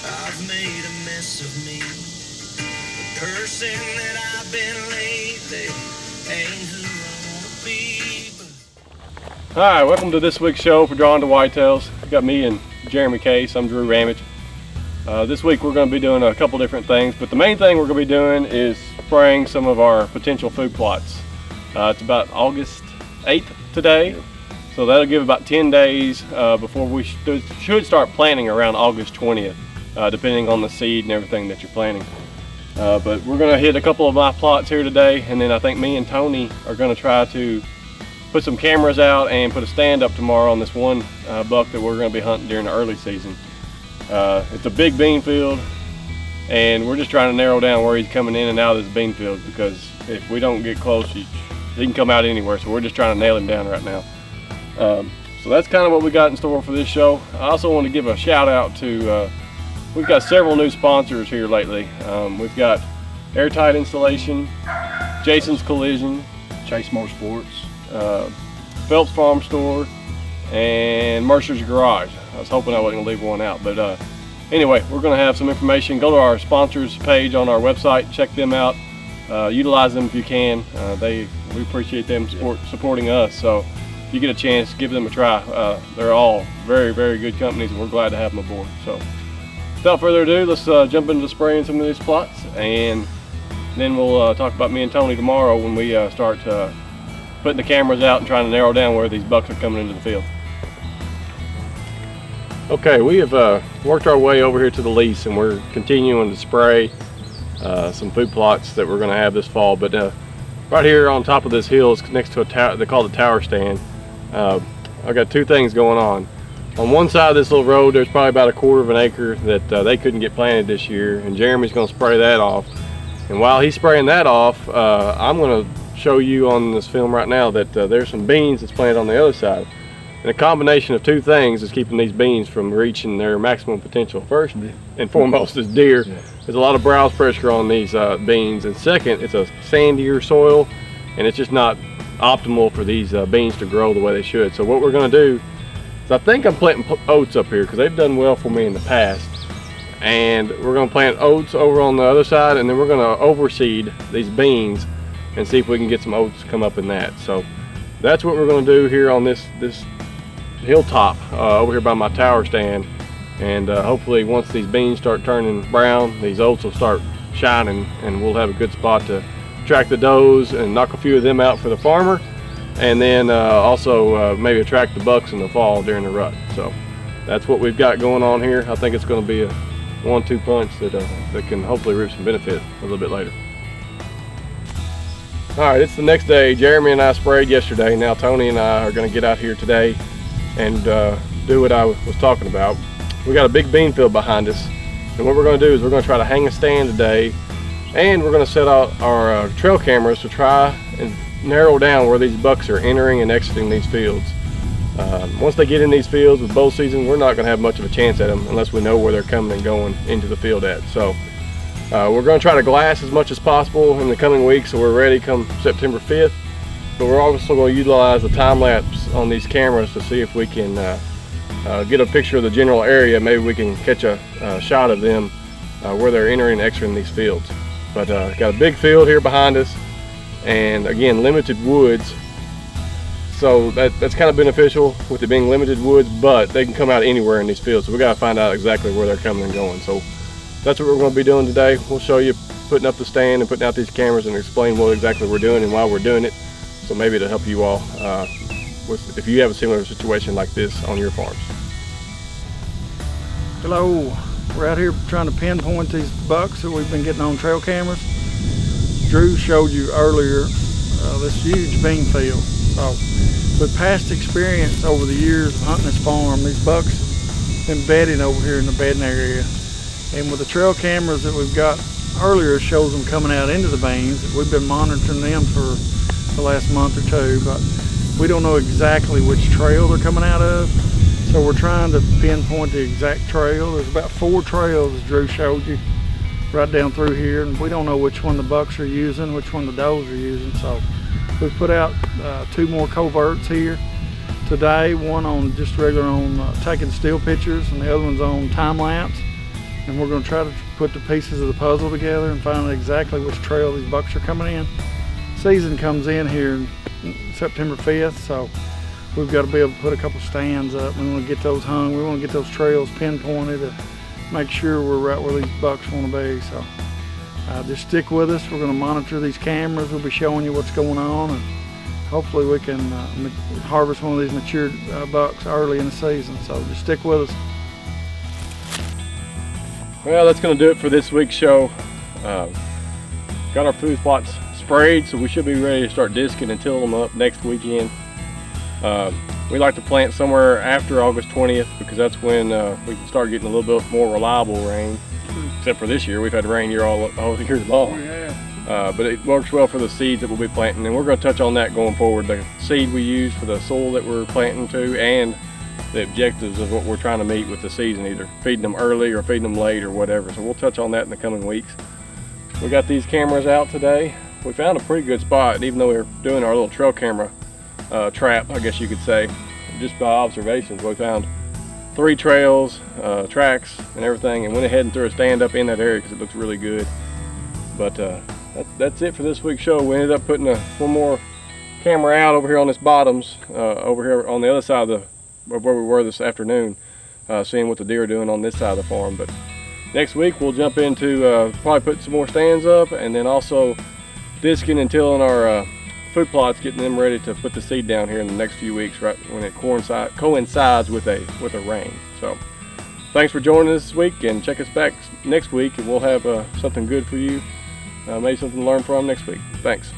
I've made a mess of me. The person that I've been lately ain't who I wanna be. Hi, welcome to this week's show for Drawn to Whitetails. You got me and Jeremy Case. I'm Drew Ramage. This week we're going to be doing a couple different things, but the main thing we're going to be doing is spraying some of our potential food plots. It's about August 8th today, so that'll give about 10 days before we should start planting around August 20th, depending on the seed and everything that you're planting. But we're going to hit a couple of my plots here today, and then I think me and Tony are going to try to put some cameras out and put a stand up tomorrow on this one buck that we're going to be hunting during the early season. It's a big bean field, and we're just trying to narrow down where he's coming in and out of this bean field, because if we don't get close, he can come out anywhere. So we're just trying to nail him down right now. So that's kind of what we got in store for this show. I also want to give a shout out to, we've got several new sponsors here lately. We've got Airtight Installation, Jason's Collision, Chase Motorsports, Phelps Farm Store, and Mercer's Garage. I was hoping I wasn't going to leave one out, but anyway, we're going to have some information. Go to our sponsors page on our website, check them out, utilize them if you can. We appreciate them supporting us, so if you get a chance, give them a try. They're all very, very good companies, and we're glad to have them aboard. So without further ado, let's jump into spraying some of these plots, and then we'll talk about me and Tony tomorrow when we start putting the cameras out and trying to narrow down where these bucks are coming into the field. Okay, we have worked our way over here to the lease, and we're continuing to spray some food plots that we're going to have this fall. But right here on top of this hill is next to a tower. They call it the tower stand. I've got two things going on. On one side of this little road, there's probably about 1/4 of an acre that they couldn't get planted this year, and Jeremy's going to spray that off. And while he's spraying that off, I'm going to show you on this film right now that there's some beans that's planted on the other side. And a combination of two things is keeping these beans from reaching their maximum potential. First and foremost is deer. There's a lot of browse pressure on these beans, and second, it's a sandier soil, and it's just not optimal for these beans to grow the way they should. So what we're going to do is, I think I'm planting oats up here because they've done well for me in the past, and we're going to plant oats over on the other side, and then we're going to overseed these beans and see if we can get some oats to come up in that. So that's what we're going to do here on this hilltop over here by my tower stand, and hopefully once these beans start turning brown, these oats will start shining, and we'll have a good spot to attract the does and knock a few of them out for the farmer, and then also maybe attract the bucks in the fall during the rut. So that's what we've got going on here. I think it's going to be a 1-2 punch that can hopefully reap some benefit a little bit later. Alright, it's the next day. Jeremy and I sprayed yesterday. Now Tony and I are going to get out here today and do what I was talking about. We got a big bean field behind us, and what we're going to do is we're going to try to hang a stand today, and we're going to set out our trail cameras to try and narrow down where these bucks are entering and exiting these fields. Once they get in these fields with bow season, we're not going to have much of a chance at them unless we know where they're coming and going into the field at. So we're going to try to glass as much as possible in the coming weeks, so we're ready come September 5th. But we're also going to utilize the time lapse on these cameras to see if we can get a picture of the general area. Maybe we can catch a shot of them where they're entering and exiting these fields. But got a big field here behind us, and again, limited woods. So that's kind of beneficial with it being limited woods, but they can come out anywhere in these fields. So we got to find out exactly where they're coming and going. So that's what we're going to be doing today. We'll show you putting up the stand and putting out these cameras and explain what exactly we're doing and why we're doing it. So maybe to help you all if you have a similar situation like this on your farms. Hello, we're out here trying to pinpoint these bucks that we've been getting on trail cameras. Drew showed you earlier this huge bean field. So with past experience over the years of hunting this farm, these bucks been bedding over here in the bedding area. And with the trail cameras that we've got earlier shows them coming out into the beans. We've been monitoring them for the last month or two, but we don't know exactly which trail they're coming out of. So we're trying to pinpoint the exact trail. There's about 4 trails, as Drew showed you, right down through here, and we don't know which one the bucks are using, which one the does are using. So we've put out 2 more coverts here today, one on just regular on taking still pictures, and the other one's on time lapse. and we're going to try to put the pieces of the puzzle together and find exactly which trail these bucks are coming in. Season comes in here September 5th, so we've got to be able to put a couple stands up. We want to get those hung. We want to get those trails pinpointed to make sure we're right where these bucks want to be. So just stick with us. We're going to monitor these cameras. We'll be showing you what's going on, and hopefully we can harvest one of these mature bucks early in the season. So just stick with us. Well, that's going to do it for this week's show. Got our food plots sprayed, so we should be ready to start disking and tilling them up next weekend. We like to plant somewhere after August 20th because that's when we can start getting a little bit more reliable rain. Except for this year, we've had rain here all year long. But it works well for the seeds that we'll be planting, and we're going to touch on that going forward. The seed we use for the soil that we're planting to, and the objectives of what we're trying to meet with the season, either feeding them early or feeding them late or whatever. So we'll touch on that in the coming weeks. We got these cameras out today. We found a pretty good spot, even though we were doing our little trail camera trap, I guess you could say, just by observations. We found 3 trails, tracks, and everything, and went ahead and threw a stand up in that area because it looks really good. But that's it for this week's show. We ended up putting one more camera out over here on this bottoms, over here on the other side of where we were this afternoon, seeing what the deer are doing on this side of the farm. But next week we'll jump into probably put some more stands up, and then also disking and tilling our food plots, getting them ready to put the seed down here in the next few weeks, right when it coincides with a rain. So thanks for joining us this week, and check us back next week, and we'll have something good for you, maybe something to learn from next week. Thanks.